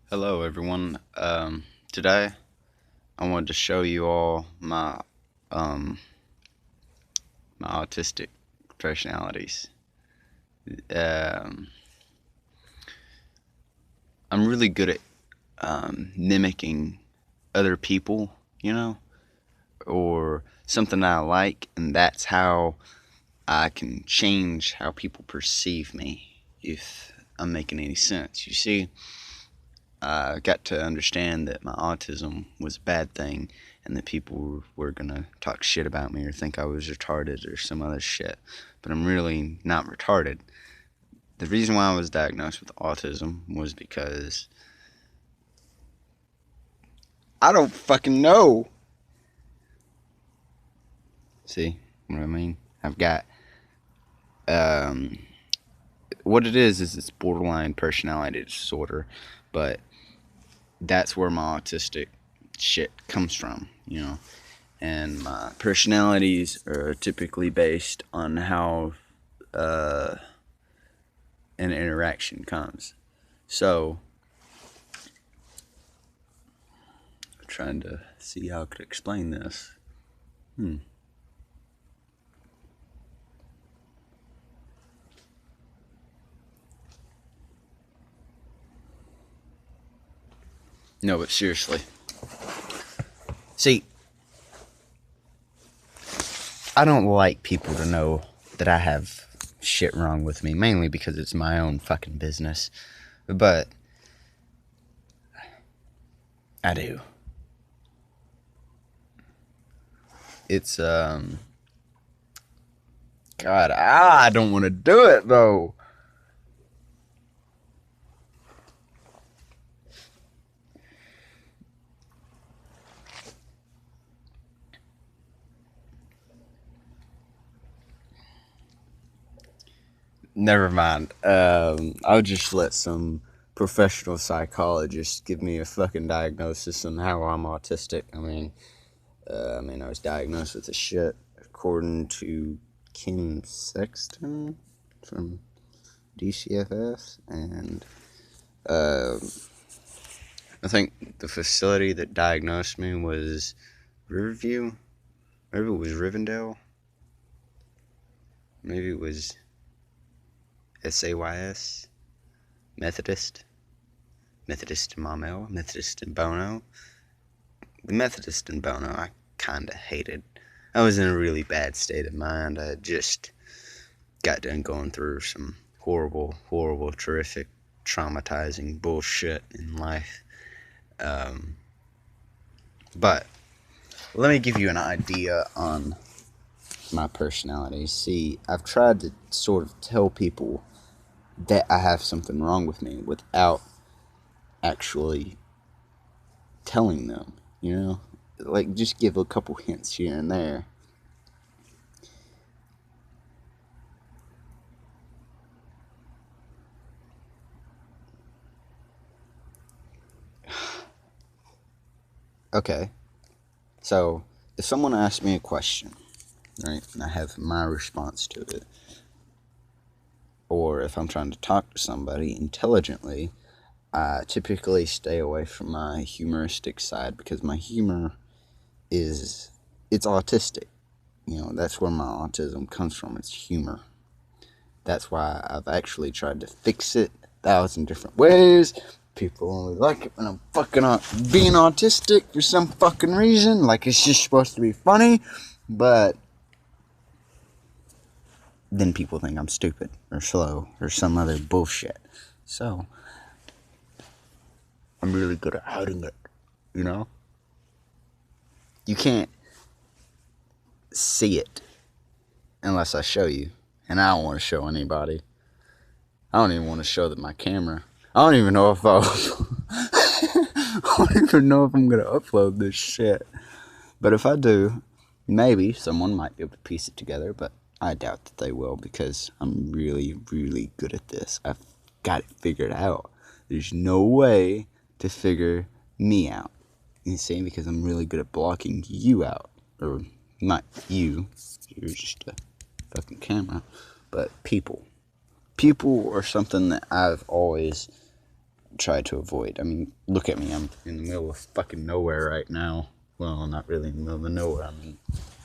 Hello, everyone. Today I wanted to show you all um, my autistic personalities. Um, I'm really good at mimicking other people, or something I like, and that's how I can change how people perceive me. If I'm making any sense, you see. I got to understand that my autism was a bad thing and that people were gonna talk shit about me or think I was retarded or some other shit. But I'm really not retarded. The reason why I was diagnosed with autism was because I don't fucking know. See what I mean? I've got um, what it is it's borderline personality disorder, but that's where my autistic shit comes from. And my personalities are typically based on how uh, an interaction comes. So, I'm trying to see how I could explain this. No, but seriously. See, I don't like people to know that I have shit wrong with me, mainly because it's my own fucking business. But I do. It's God, I don't want to do it though. Never mind. I'll just let some professional psychologist give me a fucking diagnosis on how I'm autistic. I was diagnosed with this shit according to Kim Sexton from DCFS, and uh, I think the facility that diagnosed me was Riverview. Maybe it was Rivendell. Maybe it was SAYS. Methodist. Methodist in Maumelle. Methodist in Bono. The Methodist in Bono I kinda hated. I was in a really bad state of mind. I just got done going through some horrible, terrific, traumatizing bullshit in life. Um, but let me give you an idea on my personality. See, I've tried to sort of tell people that I have something wrong with me without actually telling them, Like, just give a couple hints here and there. Okay, so if someone asks me a question, right, and I have my response to it, or if I'm trying to talk to somebody intelligently, I typically stay away from my humoristic side because my humor it's autistic. That's where my autism comes from. It's humor. That's why I've actually tried to fix it 1,000 different ways. People only like it when I'm fucking being autistic for some fucking reason. Like it's just supposed to be funny. But then people think I'm stupid or slow or some other bullshit. So, I'm really good at hiding it, you know? You can't see it unless I show you. And I don't want to show anybody. I don't even want to show them my camera. I don't even know if I don't even know if I'm gonna upload this shit. But if I do, maybe someone might be able to piece it together, but I doubt that they will because I'm really good at this. I've got it figured out. There's no way to figure me out. You see, because I'm really good at blocking you out. Or not you. You're just a fucking camera. But people. People are something that I've always try to avoid. I mean, look at me. I'm in the middle of fucking nowhere right now. Well, not really in the middle of nowhere. I'm in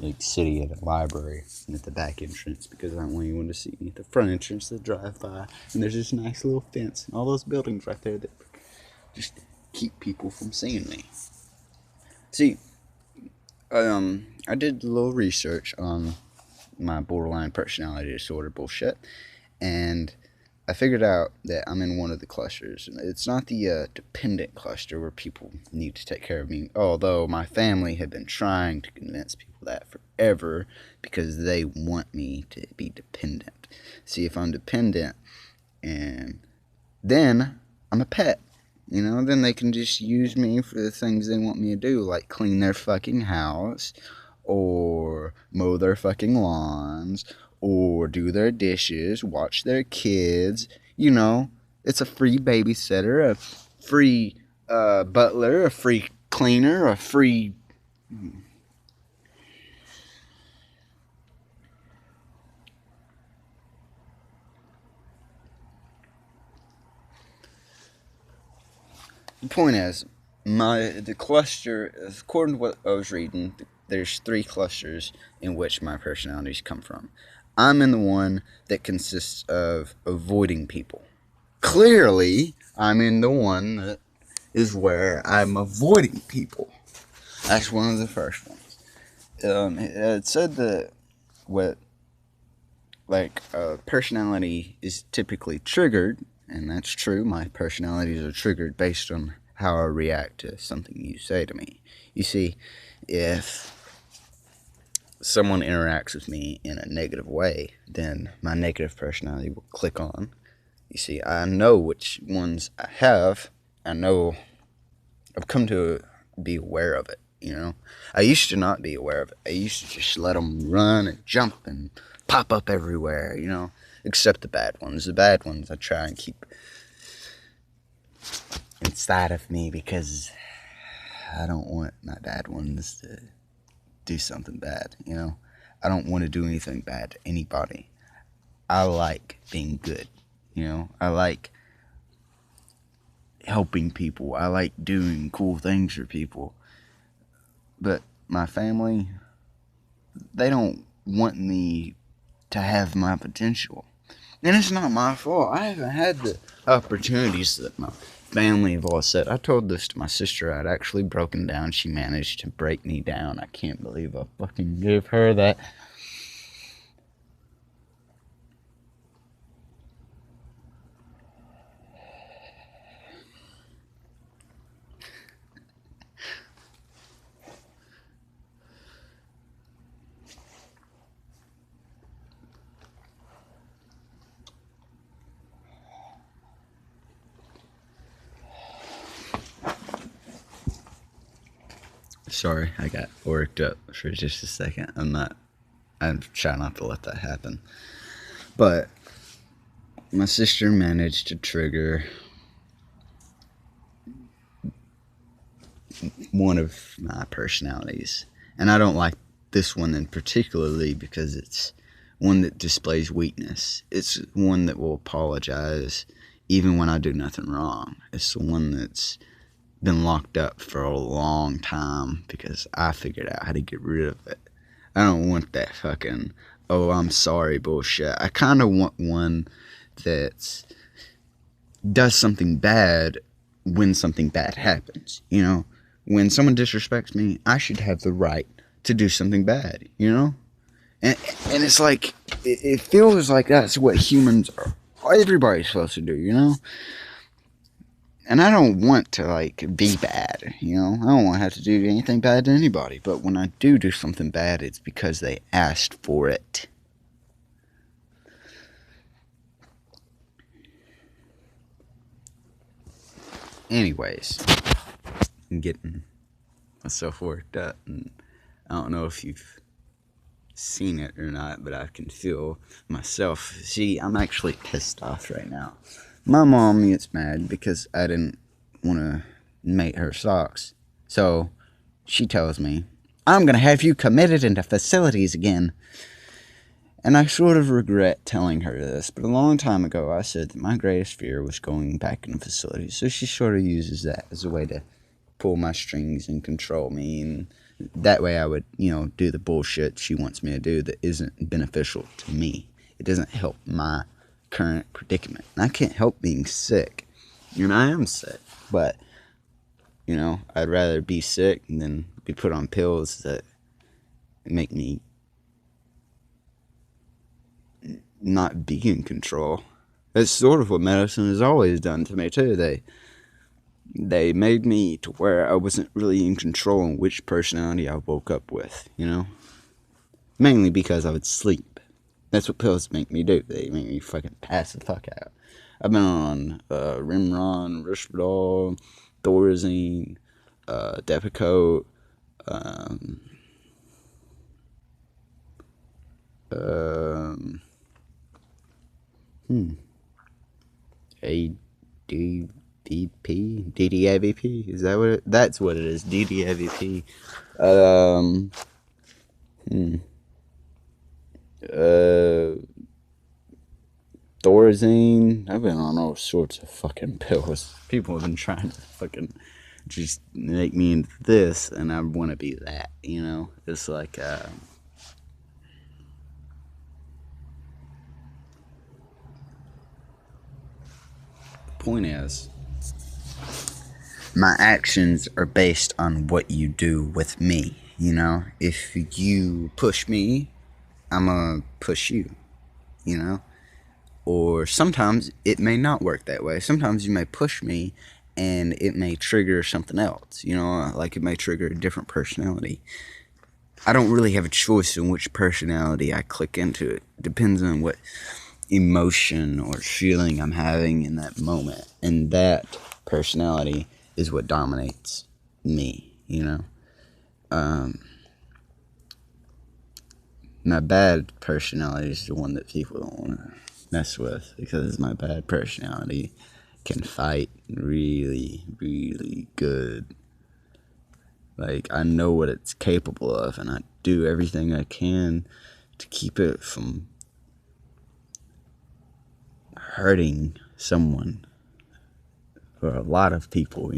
Lake City at a library and at the back entrance because I don't want anyone to see me at the front entrance to drive by. And there's this nice little fence and all those buildings right there that just keep people from seeing me. See, I did a little research on my borderline personality disorder bullshit, and I figured out that I'm in one of the clusters. It's not the dependent cluster where people need to take care of me, although my family had been trying to convince people that forever because they want me to be dependent. See, if I'm dependent, and then I'm a pet. You know, then they can just use me for the things they want me to do, like clean their fucking house, or mow their fucking lawns, or do their dishes, watch their kids. You know, it's a free babysitter, a free butler, a free cleaner, a free... The point is, the cluster, according to what I was reading, there's 3 clusters in which my personalities come from. I'm in the one that consists of avoiding people. Clearly, I'm in the one that is where I'm avoiding people. That's one of the first ones. It said that personality is typically triggered, and that's true. My personalities are triggered based on how I react to something you say to me. You see, if someone interacts with me in a negative way, then my negative personality will click on. You see, I know which ones I have. I know I've come to be aware of it, you know. I used to not be aware of it. I used to just let them run and jump and pop up everywhere, you know, except the bad ones. The bad ones I try and keep inside of me because I don't want my bad ones to do something bad, you know. I don't want to do anything bad to anybody. I like being good, you know. I like helping people. I like doing cool things for people. But my family, they don't want me to have my potential. And it's not my fault. I haven't had the opportunities that my family have all said. I told this to my sister. I'd actually broken down. She managed to break me down. I can't believe I fucking gave her that. Sorry, I got worked up for just a second. I'm trying not to let that happen. But my sister managed to trigger one of my personalities. And I don't like this one in particularly because it's one that displays weakness. It's one that will apologize even when I do nothing wrong. It's the one that's been locked up for a long time because I figured out how to get rid of it. I don't want that fucking, oh, I'm sorry bullshit. I kind of want one that does something bad when something bad happens, you know? When someone disrespects me, I should have the right to do something bad, you know? And it's like, it feels like that's what humans are. Everybody's supposed to do, you know? And I don't want to, like, be bad, you know? I don't want to have to do anything bad to anybody. But when I do something bad, it's because they asked for it. Anyways, I'm getting myself worked up. And I don't know if you've seen it or not, but I can feel myself. See, I'm actually pissed off right now. My mom gets mad because I didn't want to mate her socks. So she tells me, I'm going to have you committed into facilities again. And I sort of regret telling her this, but a long time ago I said that my greatest fear was going back in a facility. So she sort of uses that as a way to pull my strings and control me, and that way I would, do the bullshit she wants me to do that isn't beneficial to me. It doesn't help my current predicament. And I can't help being sick. I am sick, but, I'd rather be sick than be put on pills that make me not be in control. That's sort of what medicine has always done to me, too. They made me to where I wasn't really in control on which personality I woke up with, Mainly because I would sleep. That's what pills make me do. They make me fucking pass the fuck out. I've been on Rimron, Risperdal, Thorazine, Depakote, DDAVP? Is that what it? That's what it is. DDAVP. Thorazine. I've been on all sorts of fucking pills. People have been trying to fucking just make me into this, and I want to be that, It's like, point is, my actions are based on what you do with me, If you push me, I'm gonna push you, Or sometimes it may not work that way. Sometimes you may push me and it may trigger something else, like it may trigger a different personality. I don't really have a choice in which personality I click into. It depends on what emotion or feeling I'm having in that moment. And that personality is what dominates me, My bad personality is the one that people don't want to mess with, because my bad personality can fight really, really good. Like, I know what it's capable of, and I do everything I can to keep it from hurting someone, or a lot of people,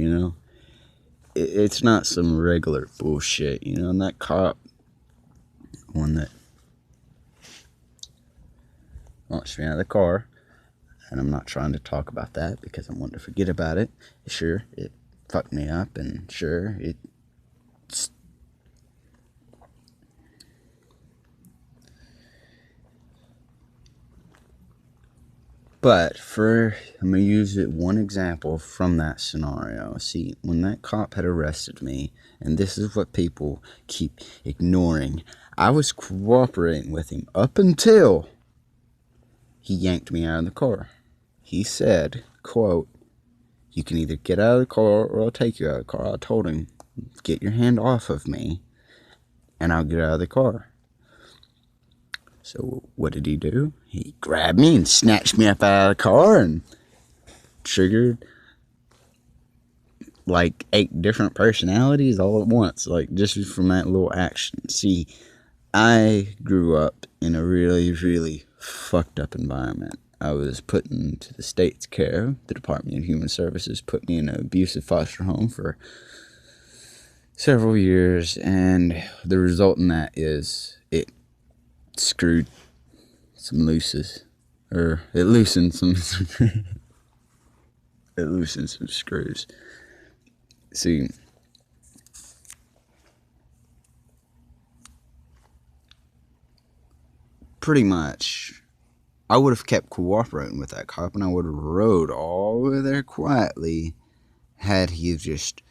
It's not some regular bullshit, And that cop, one that launched me out of the car, and I'm not trying to talk about that because I want to forget about it. Sure, it fucked me up, and sure, but I'm going to use one example from that scenario. See, when that cop had arrested me, and this is what people keep ignoring, I was cooperating with him up until he yanked me out of the car. He said, quote, "You can either get out of the car or I'll take you out of the car." I told him, "Get your hand off of me and I'll get out of the car." So what did he do? He grabbed me and snatched me up out of the car and triggered like 8 different personalities all at once, like just from that little action. See, I grew up in a really, really fucked up environment. I was put into the state's care. The Department of Human Services put me in an abusive foster home for several years, and the result in that is it screwed some looses, or it loosened some it loosened some screws. See, pretty much I would have kept cooperating with that cop, and I would have rode all the way there quietly had he just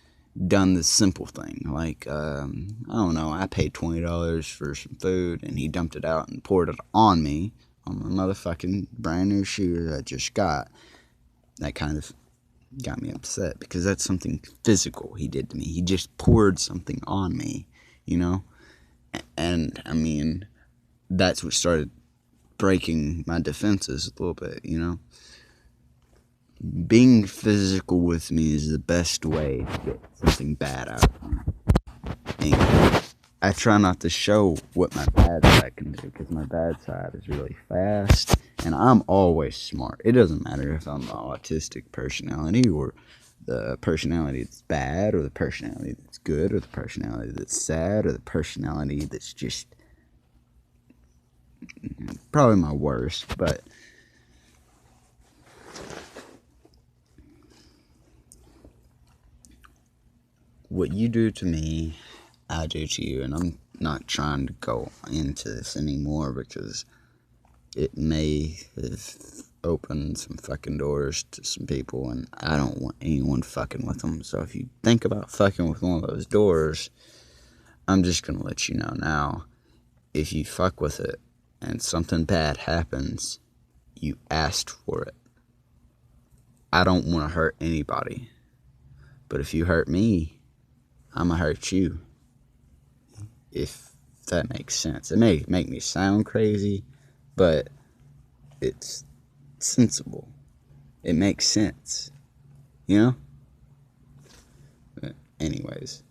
done the simple thing. Like, I don't know, I paid $20 for some food, and he dumped it out and poured it on me, on my motherfucking brand new shoes I just got. That kind of got me upset, because that's something physical he did to me. He just poured something on me, And, I mean, that's what started breaking my defenses a little bit, Being physical with me is the best way to get something bad out of me. Anger. I try not to show what my bad side can do, because my bad side is really fast, and I'm always smart. It doesn't matter if I'm the autistic personality, or the personality that's bad, or the personality that's good, or the personality that's sad, or the personality that's just probably my worst. But what you do to me, I do to you, and I'm not trying to go into this anymore because it may have opened some fucking doors to some people, and I don't want anyone fucking with them. So if you think about fucking with one of those doors, I'm just gonna let you know now. If you fuck with it and something bad happens, you asked for it. I don't want to hurt anybody, but if you hurt me, I'ma hurt you. If that makes sense. It may make me sound crazy, but it's sensible. It makes sense, you know? But anyways,